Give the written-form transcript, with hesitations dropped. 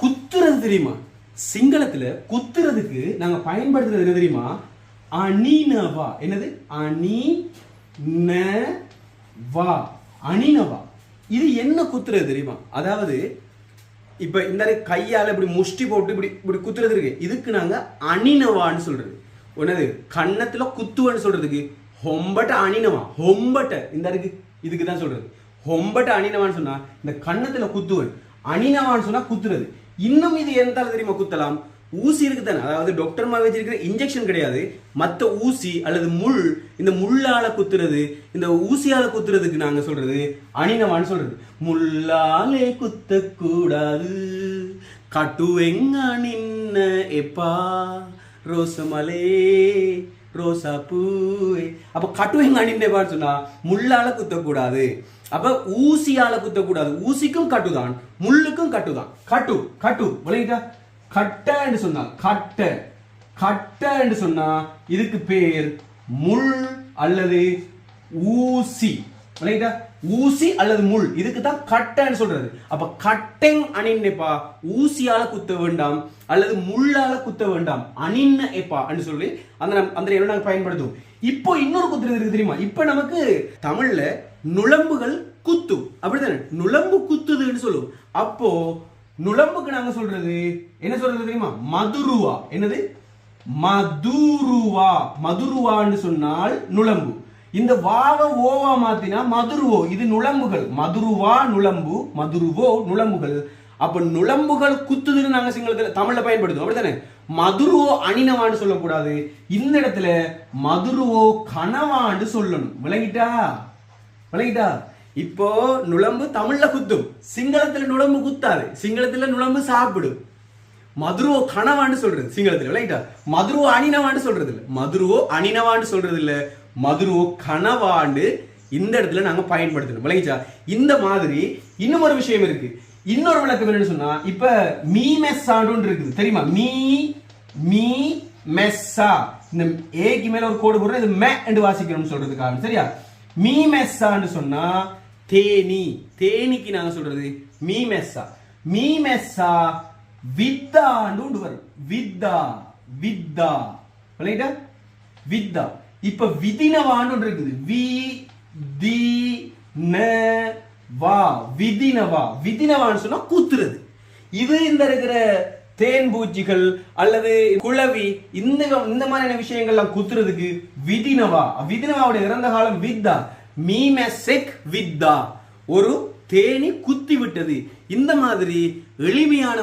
குத்துறது தெரியுமா? சிங்களத்துல குத்துறதுக்கு நாங்க பயன்படுத்துறது என்ன தெரியுமா? அணினவா. என்னது? அணினவா. அணினவா. இது என்ன குத்துறது தெரியுமா? அதாவது இப்ப இந்த கையால இப்படி முஷ்டி போட்டு இப்படி இப்படி குத்துறது இருக்கு, இதுக்கு நாங்க அணினவான்னு சொல்றது. என்னது? கன்னத்துல குத்துவன்னு சொல்றதுக்கு ஹொம்பட்ட அணினவா. ஹொம்பட்ட இந்த இருக்கு, இதுக்கு தான் சொல்றது. ஹொம்பட்ட அணினவான்னு சொன்னா இந்த கன்னத்துல குத்துவன், அணினவான்னு சொன்னா குத்துறது. இன்னும் இது எந்தால தெரியுமா குத்தலாம்? ஊசி இருக்கு தானே, அதாவது டாக்டர் மாதிரி வச்சிருக்கிற இன்ஜெக்ஷன் கிடையாது, மற்ற ஊசி அல்லது முள். இந்த முள்ளால குத்துறது, இந்த ஊசியால குத்துறதுக்கு நாங்க சொல்றது அணினவான்னு சொல்றது. முள்ளாலே குத்தக்கூடாது கட்டுவெங்க நின்ன எப்பா ரோசமலே ரோசா பூவே. அப்ப கட்டுவெங்க அணிந்தேப்பான்னு சொன்னா முள்ளால குத்தக்கூடாது, அப்ப ஊசியால குத்தக்கூடாது. ஊசிக்கும் கட்டுதான், முள்ளுக்கும் கட்டுதான். கட்டு கட்டு விளங்கிட்டா? கட்ட என்று சொன்னா கட்ட கட்ட என்று சொன்னா இதுக்கு பேர் முள் அல்லது ஊசி. விளங்கிட்டா? ஊசி அல்லது முள், இதுக்கு தான் கட்டன்னு சொல்றது. அப்ப கட்டெங் அணின்னேப்பா, ஊசியால குத்த வேண்டாம் அல்லது முள்ளால குத்த வேண்டாம், அணின்ன எப்பா என்று சொல்லி அந்த என்ன நாங்க பயன்படுத்துவோம். இப்போ இன்னொரு குத்துறது இருக்கு தெரியுமா? இப்ப நமக்கு தமிழ்ல நுளம்புகள் குத்து, அப்படித்தானே? நுளம்பு குத்துதுன்னு சொல்லுவோம். அப்போ நுளம்புக்கு நாங்க சொல்றது என்ன சொல்றது தெரியுமா? மதுருவா. என்னது? மதுருவா. மதுருவான்னு சொன்னால் நுளம்பு. இந்த வாவ ஓவா மாத்தினா மதுருவோ. இது நுளம்புகள். மதுருவா நுளம்பு, மதுருவோ நுளம்புகள். அப்ப நுளம்புகள் குத்துதுன்னு நாங்க சிங்களத்துல தமிழ்ல பயன்படுத்துவோம், அப்படித்தானே? மதுருவோ அணினவான்னு சொல்லக்கூடாது. இந்த இடத்துல மதுருவோ கனவான்னு சொல்லணும். விளங்கிட்டா? விளங்கிட்டா? இப்போ நுளம்பு தமிழ்ல குத்தும், சிங்களத்துல நுளம்பு குத்தாது. சிங்களத்துல நுளம்பு சாப்பிடும். மதுருவோ கனவான்னு சொல்றது சிங்களத்துல. விளங்கிட்டா? மதுருவோ அணினவான்னு சொல்றது இல்ல, மதுருவோ அணினவான்னு சொல்றது இல்ல, மதுருவோ கனவாண்டு இந்த இடத்துல நாங்க பயன்படுத்தணும். விளங்கிச்சா? இந்த மாதிரி இன்னும் ஒரு விஷயம் இருக்கு. இன்னொரு விளக்கம் என்னன்னு சொன்னா, இப்ப மீ மெஸ்ஸான்னு இருக்குது தெரியுமா? மீ மீ மெஸ்ஸா. இந்த ஏக்கு மேல ஒரு கோடு போடுறோம், இது மே என்று வாசிக்கணும்னு சொல்றதுக்காக. சரியா? மீ மெஸ்ஸான்னு சொன்னா தேனி. தேனிக்கு நாங்க சொல்றது மீ மெஸ்ஸா. மீ மெஸ்ஸா வித்தான்னு வரும். வித்தா வித்தா. விளங்கிட்டா? வித்தா. இப்ப விதினவான்னு இருக்குது. வி தி ந வா. விதினவா. விதினவான்னு சொன்னா குத்துறது. இது இந்த இருக்கிற தேன் பூச்சிகள் அல்லது குளவி இந்த மாதிரியான விஷயங்கள்லாம் குத்துறதுக்கு விதினவா. விதினவாவுடைய இறந்த காலம் வித்தா. மீமெசெக் வித்தா, ஒரு தேனி குத்தி விட்டது. இந்த மாதிரி எளிமையான